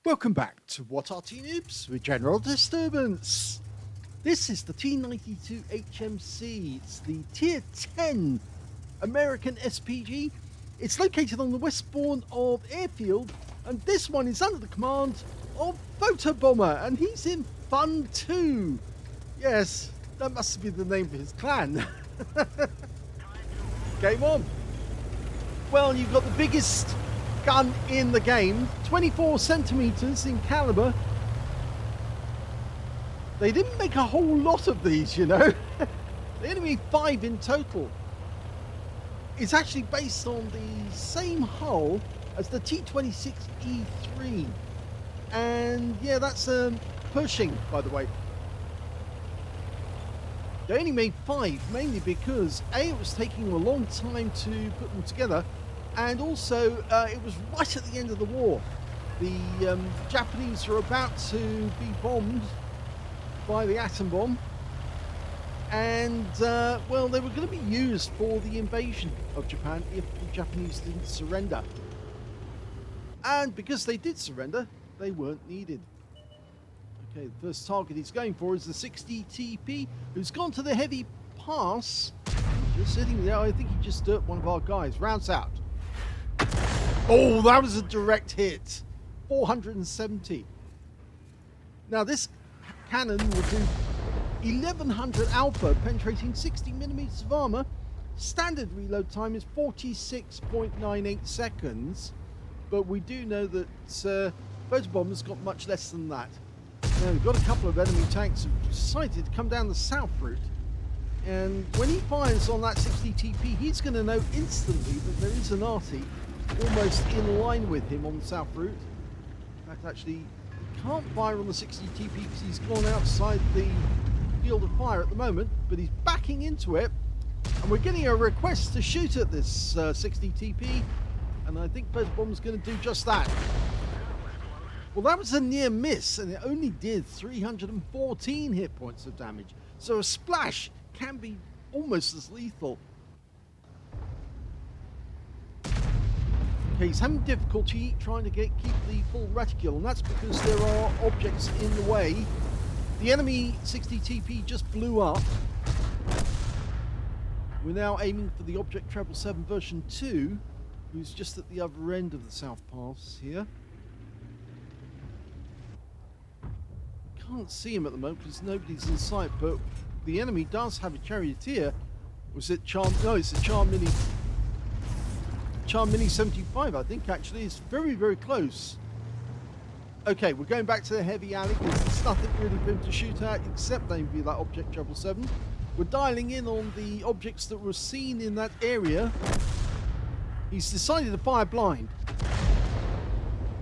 Welcome back to What Are Noobs with General Disturbance. This is the T92 HMC. It's the Tier 10 American SPG. It's located on the westbourne of Airfield, and this one is under the command of Photobomber, and he's in FUN2. Yes, that must be the name of his clan. Game on. Well, you've got the biggest gun in the game, 24 centimeters in caliber. They didn't make a whole lot of these, you know. They only made 5 in total. It's actually based on the same hull as the T26 E3, and yeah, that's Pershing, by the way. They only made 5 mainly because it was taking a long time to put them together, and also it was right at the end of the war. The Japanese were about to be bombed by the atom bomb, and well, they were going to be used for the invasion of Japan if the Japanese didn't surrender. And because they did surrender, they weren't needed. Okay, the first target he's going for is the 60 TP, who's gone to the heavy pass. Just sitting there. I think he just dirt one of our guys. Rounds out. Oh, that was a direct hit. 470. Now this cannon will do 1100 alpha, penetrating 60 millimeters of armor. Standard reload time is 46.98 seconds, but we do know that Photobomber's got much less than that. Now we've got a couple of enemy tanks who've decided to come down the south route, and when he fires on that 60 TP, he's going to know instantly that there is an Arty almost in line with him on the south route. In fact, actually, he can't fire on the 60 TP because he's gone outside the field of fire at the moment, but he's backing into it, and we're getting a request to shoot at this 60 TP, and I think Photobomber's going to do just that. Well, that was a near miss, and it only did 314 hit points of damage, so a splash can be almost as lethal. Okay, he's having difficulty trying to keep the full reticule, and that's because there are objects in the way. The enemy 60 TP just blew up. We're now aiming for the Object 777 version 2, who's just at the other end of the South Pass here. Can't see him at the moment because nobody's in sight, but the enemy does have a charioteer. Was it Charm? No, it's a Charm Mini 75, I think. Actually, it's very, very close. Okay, we're going back to the heavy alley because there's nothing really for him to shoot at except maybe that Object 777. We're dialing in on the objects that were seen in that area. He's decided to fire blind.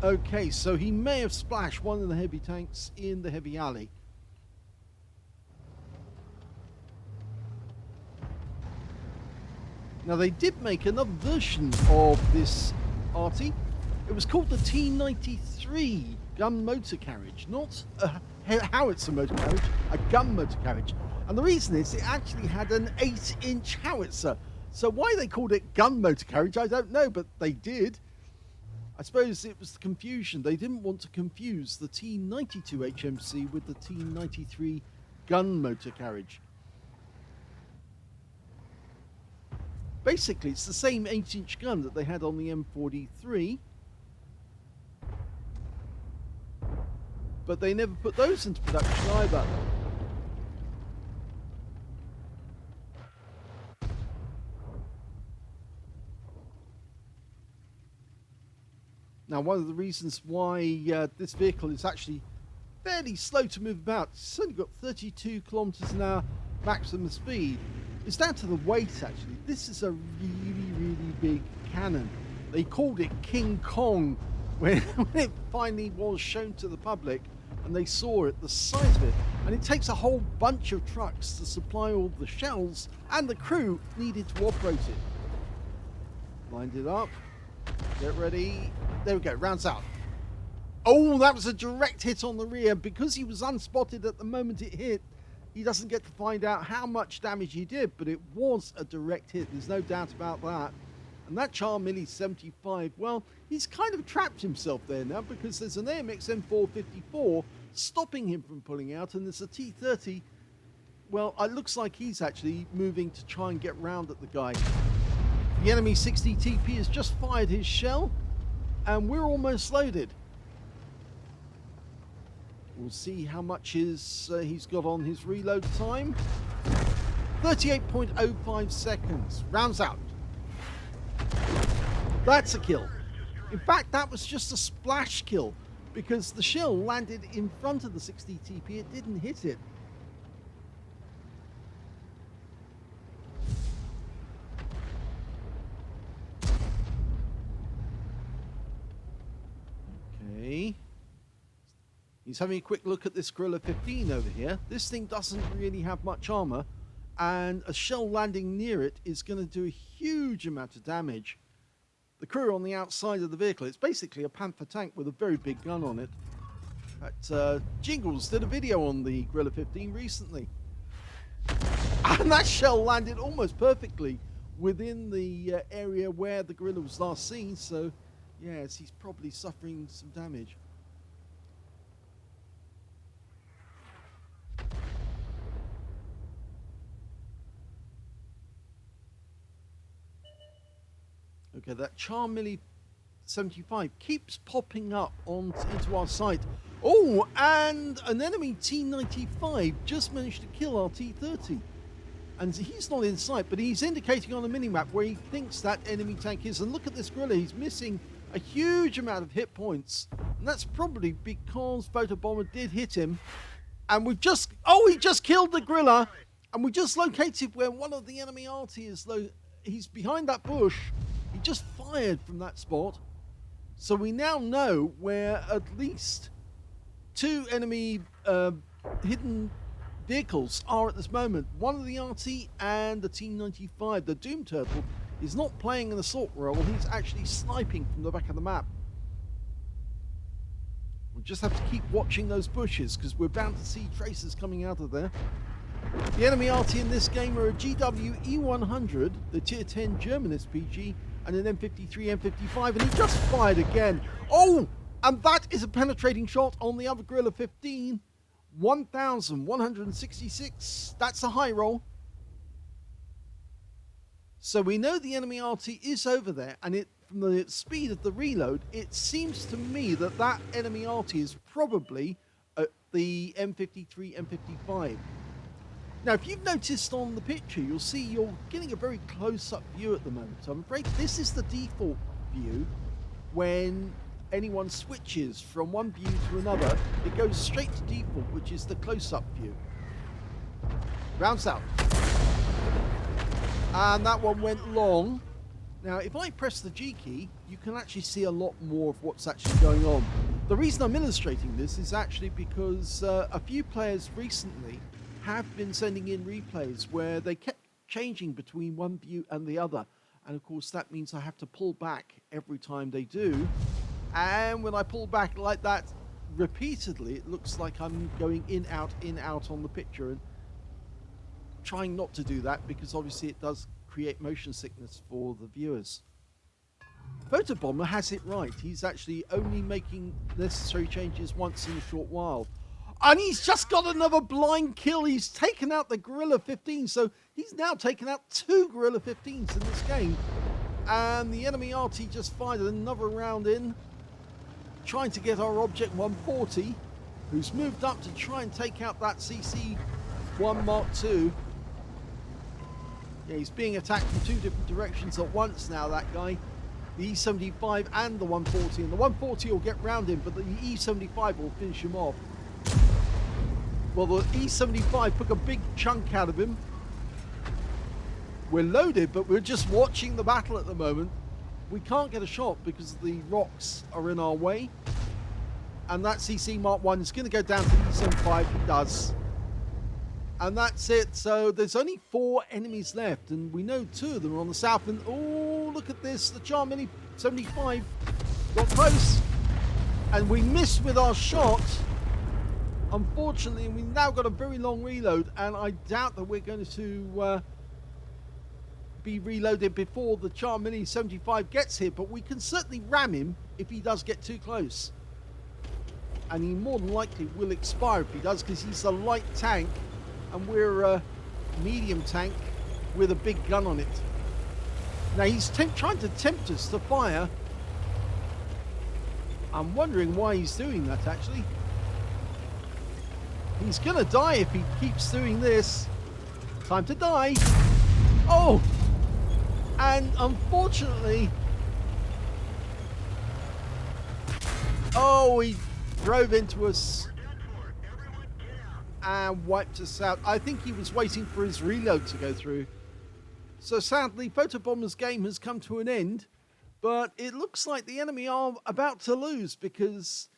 Okay, so he may have splashed one of the heavy tanks in the heavy alley. Now, they did make another version of this Arty. It was called the T93 gun motor carriage, not a howitzer motor carriage, a gun motor carriage. And the reason is it actually had an 8-inch howitzer. So why they called it gun motor carriage, I don't know, but they did. I suppose it was the confusion. They didn't want to confuse the T92 HMC with the T93 gun motor carriage. Basically, it's the same 8-inch gun that they had on the M43, but they never put those into production either. Now, one of the reasons why this vehicle is actually fairly slow to move about, it's only got 32 kilometers an hour maximum speed, it's down to the weight, actually. This is a really, really big cannon. They called it King Kong when it finally was shown to the public and they saw it, the size of it. And it takes a whole bunch of trucks to supply all the shells and the crew needed to operate it. Lined it up. Get ready. There we go, rounds out. Oh, that was a direct hit on the rear. Because he was unspotted at the moment it hit, he doesn't get to find out how much damage he did, but it was a direct hit. There's no doubt about that. And that Char Mini 75, well, he's kind of trapped himself there now because there's an AMX M454 stopping him from pulling out, and there's a T30. Well, it looks like he's actually moving to try and get round at the guy. The enemy 60 TP has just fired his shell, and we're almost loaded. We'll see how much he's got on his reload time. 38.05 seconds. Rounds out. That's a kill. In fact, that was just a splash kill because the shell landed in front of the 60 TP. It didn't hit it. Okay. He's having a quick look at this Gorilla 15 over here. This thing doesn't really have much armor, and a shell landing near it is going to do a huge amount of damage. The crew on the outside of the vehicle, it's basically a Panther tank with a very big gun on it. Jingles did a video on the Gorilla 15 recently. And that shell landed almost perfectly within the area where the Gorilla was last seen, so yes, he's probably suffering some damage. Okay, that Char Mini 75 keeps popping up into our sight. Oh, and an enemy T95 just managed to kill our T30. And he's not in sight, but he's indicating on the minimap where he thinks that enemy tank is. And look at this Gorilla, he's missing a huge amount of hit points. And that's probably because Photobomber did hit him. And he just killed the Gorilla. And we just located where one of the enemy Arty is. He's behind that bush. He just fired from that spot. So we now know where at least 2 enemy hidden vehicles are at this moment. One of the Arty and the T95. The Doom Turtle is not playing an assault role. He's actually sniping from the back of the map. We'll just have to keep watching those bushes because we're bound to see traces coming out of there. The enemy Arty in this game are a GW E100, the tier 10 German SPG, and an M53, M55, and he just fired again. Oh, and that is a penetrating shot on the other Gorilla 15. 1,166. That's a high roll. So we know the enemy Arty is over there, and from the speed of the reload, it seems to me that that enemy Arty is probably the M53, M55. Now, if you've noticed on the picture, you'll see you're getting a very close-up view at the moment. So I'm afraid this is the default view. When anyone switches from one view to another, it goes straight to default, which is the close-up view. Rounds out. And that one went long. Now, if I press the G key, you can actually see a lot more of what's actually going on. The reason I'm illustrating this is actually because a few players recently have been sending in replays where they kept changing between one view and the other. And of course, that means I have to pull back every time they do. And when I pull back like that repeatedly, it looks like I'm going in, out on the picture. And trying not to do that because obviously it does create motion sickness for the viewers. Photobomber has it right. He's actually only making necessary changes once in a short while. And he's just got another blind kill. He's taken out the Gorilla 15. So he's now taken out 2 Gorilla 15s in this game. And the enemy Arty just fired another round in, trying to get our Object 140, who's moved up to try and take out that CC-1 Mark II. Yeah, he's being attacked from 2 different directions at once now, that guy. The E75 and the 140. And the 140 will get round him, but the E75 will finish him off. Well, the E75 took a big chunk out of him. We're loaded, but we're just watching the battle at the moment. We can't get a shot because the rocks are in our way. And that CC Mark 1 is going to go down to E75. He does. And that's it. So there's only 4 enemies left. And we know 2 of them are on the south. And oh, look at this. The Char Mini 75 got close. And we missed with our shot. Unfortunately, we've now got a very long reload, and I doubt that we're going to be reloaded before the Charm Mini 75 gets here, but we can certainly ram him if he does get too close. And he more than likely will expire if he does, because he's a light tank and we're a medium tank with a big gun on it. Now he's trying to tempt us to fire. I'm wondering why he's doing that, actually. He's gonna die if he keeps doing this. Time to die. Oh! And unfortunately... Oh, he drove into us and wiped us out. I think he was waiting for his reload to go through. So sadly, Photobomber's game has come to an end, but it looks like the enemy are about to lose, because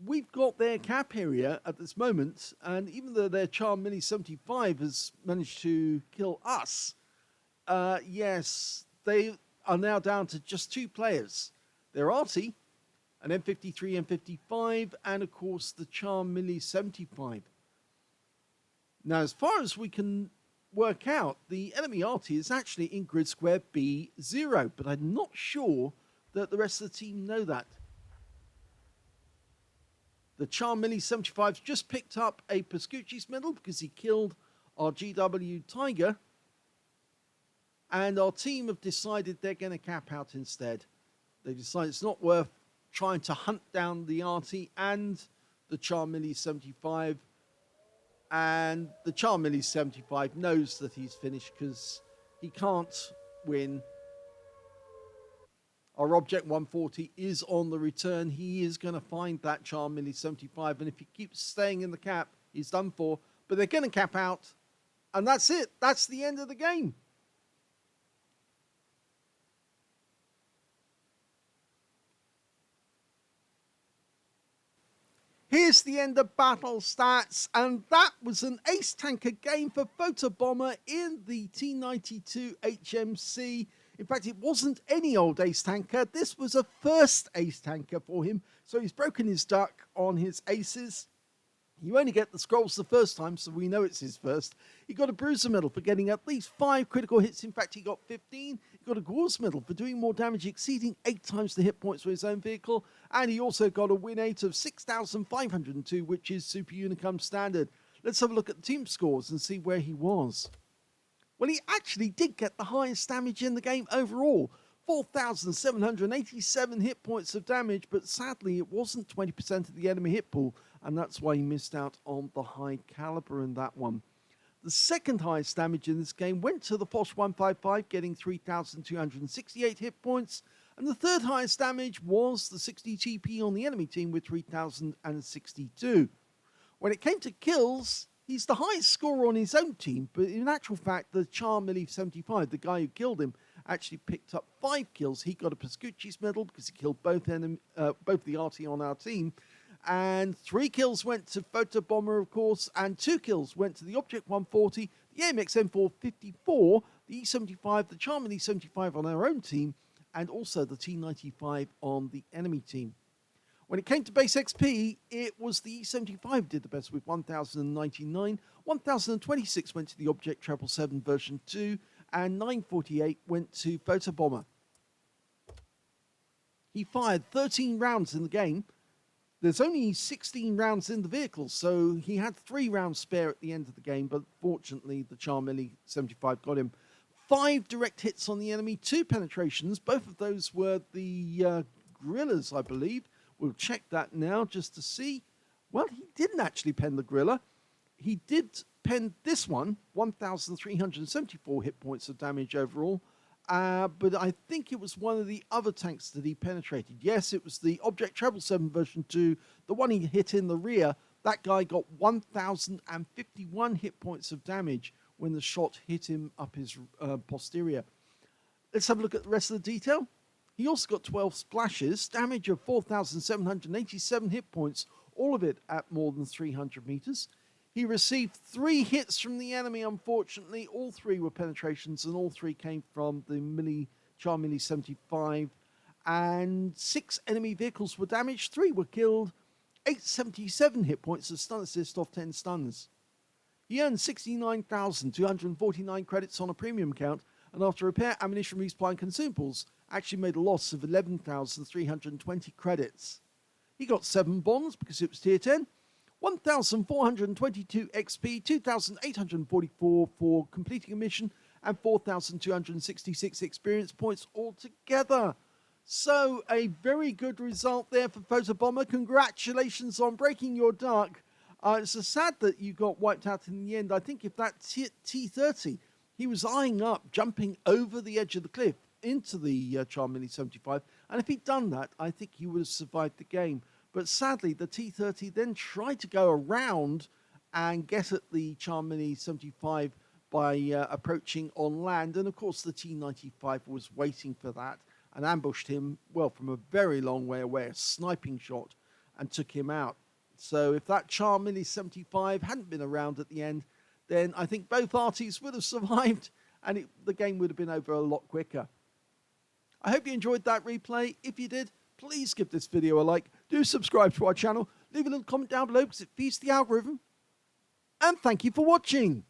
we've got their cap area at this moment, and even though their Charm Mini 75 has managed to kill us, yes, they are now down to just 2 players. They're Arty, an M53, M55, and of course the Charm Mini 75. Now, as far as we can work out, the enemy Arty is actually in grid square B0, but I'm not sure that the rest of the team know that. The Charm Mini 75's just picked up a Pascucci's medal because he killed our GW Tiger, and our team have decided they're going to cap out instead. They decide it's not worth trying to hunt down the Arty and the Charm Mini 75, and the Charm Mini 75 knows that he's finished because he can't win. Our Object 140 is on the return. He is going to find that Charm Mini 75, and if he keeps staying in the cap, he's done for. But they're going to cap out, and that's it. That's the end of the game. Here's the end of battle stats, and that was an ace tanker game for Photobomber in the T92 HMC. In fact, it wasn't any old ace tanker. This was a first ace tanker for him, so he's broken his duck on his aces. You only get the scrolls the first time, so we know it's his first. He got a Bruiser medal for getting at least 5 critical hits. In fact, he got 15. He got a Gauze medal for doing more damage, exceeding 8 times the hit points for his own vehicle. And he also got a win rate of 6,502, which is Super Unicum standard. Let's have a look at the team scores and see where he was. Well, he actually did get the highest damage in the game overall. 4,787 hit points of damage, but sadly it wasn't 20% of the enemy hit pool, and that's why he missed out on the high caliber in that one. The second highest damage in this game went to the Foch 155, getting 3,268 hit points, and the third highest damage was the 60 TP on the enemy team with 3,062. When it came to kills, he's the highest scorer on his own team, but in actual fact, the Charm Mini 75, the guy who killed him, actually picked up 5 kills. He got a Pascucci's medal because he killed both the Arty on our team. And 3 kills went to Photobomber, of course, and 2 kills went to the Object 140, the AMX M454, the E75, the Charm Mini 75 on our own team, and also the T95 on the enemy team. When it came to base XP, it was the E75 did the best with 1,099, 1,026 went to the Object 777 version 2, and 948 went to Photobomber. He fired 13 rounds in the game. There's only 16 rounds in the vehicle, so he had 3 rounds spare at the end of the game, but fortunately the Charm Mini 75 got him. 5 direct hits on the enemy, 2 penetrations. Both of those were the gorillas, I believe. We'll check that now just to see. Well, he didn't actually pen the gorilla. He did pen this one, 1,374 hit points of damage overall. But I think it was one of the other tanks that he penetrated. Yes, it was the Object 777 version 2, the one he hit in the rear. That guy got 1,051 hit points of damage when the shot hit him up his posterior. Let's have a look at the rest of the detail. He also got 12 splashes, damage of 4,787 hit points, all of it at more than 300 meters. He received 3 hits from the enemy, unfortunately. All 3 were penetrations, and all 3 came from the Charm Mini 75. And 6 enemy vehicles were damaged, 3 were killed, 877 hit points of stun assist off 10 stuns. He earned 69,249 credits on a premium account, and after repair, ammunition, resupply and consumables, actually made a loss of 11,320 credits. He got 7 bonds because it was tier 10, 1,422 XP, 2,844 for completing a mission, and 4,266 experience points altogether. So a very good result there for Photobomber. Congratulations on breaking your duck. It's sad that you got wiped out in the end. I think if that T30, he was eyeing up, jumping over the edge of the cliff into the Charm Mini 75, and if he'd done that, I think he would have survived the game. But sadly, the T30 then tried to go around and get at the Charm Mini 75 by approaching on land, and of course the T95 was waiting for that and ambushed him, well, from a very long way away, a sniping shot, and took him out. So if that Charm Mini 75 hadn't been around at the end, then I think both Artys would have survived, and the game would have been over a lot quicker. I hope you enjoyed that replay. If you did, please give this video a like. Do subscribe to our channel. Leave a little comment down below because it feeds the algorithm. And thank you for watching.